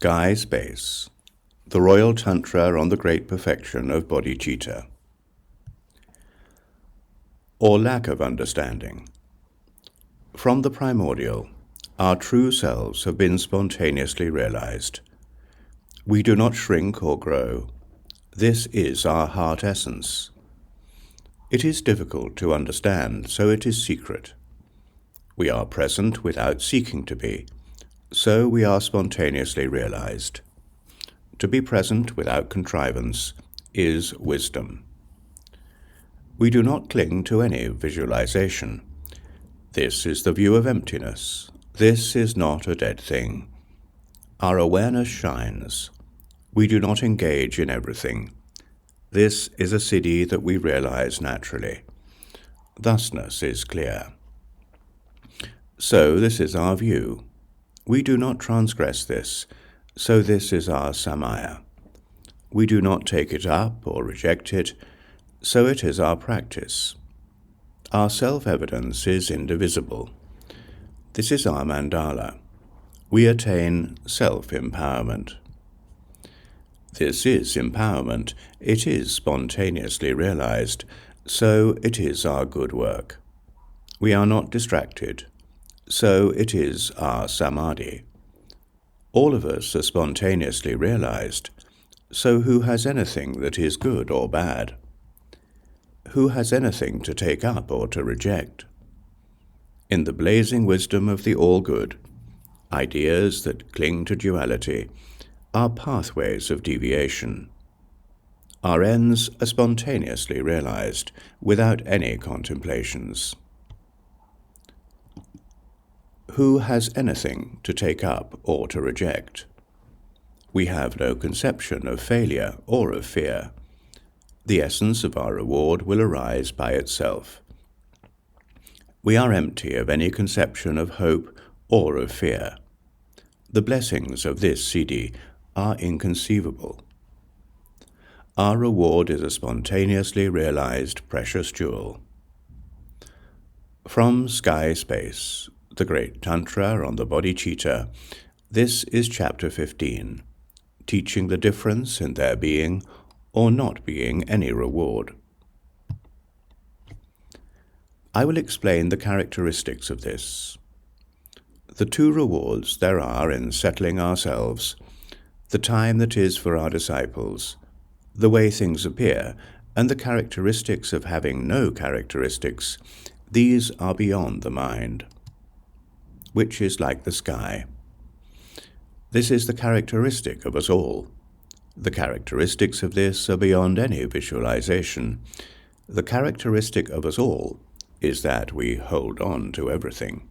Sky Space, the Royal Tantra on the Great Perfection of Bodhicitta. Or lack of understanding. From the primordial, our true selves have been spontaneously realized. We do not shrink or grow. This is our heart essence. It is difficult to understand, so it is secret. We are present without seeking to be, so we are spontaneously realized. To be present without contrivance is wisdom. We do not cling to any visualization. This is the view of emptiness. This is not a dead thing. Our awareness shines. We do not engage in everything. This is a siddhi that we realize naturally. Thusness is clear. So this is our view. We do not transgress this, so this is our samaya. We do not take it up or reject it, so it is our practice. Our self-evidence is indivisible. This is our mandala. We attain self-empowerment. This is empowerment. It is spontaneously realized, so it is our good work. We are not distracted, so it is our samadhi. All of us are spontaneously realized, so who has anything that is good or bad? Who has anything to take up or to reject? In the blazing wisdom of the all-good, ideas that cling to duality are pathways of deviation. Our ends are spontaneously realized without any contemplations. Who has anything to take up or to reject? We have no conception of failure or of fear. The essence of our reward will arise by itself. We are empty of any conception of hope or of fear. The blessings of this siddhi are inconceivable. Our reward is a spontaneously realized precious jewel. From Sky Space, the Great Tantra on the Bodhicitta, this is Chapter 15, teaching the difference in there being or not being any reward. I will explain the characteristics of this. The two rewards there are in settling ourselves, the time that is for our disciples, the way things appear, and the characteristics of having no characteristics, these are beyond the mind, which is like the sky. This is the characteristic of us all. The characteristics of this are beyond any visualization. The characteristic of us all is that we hold on to everything.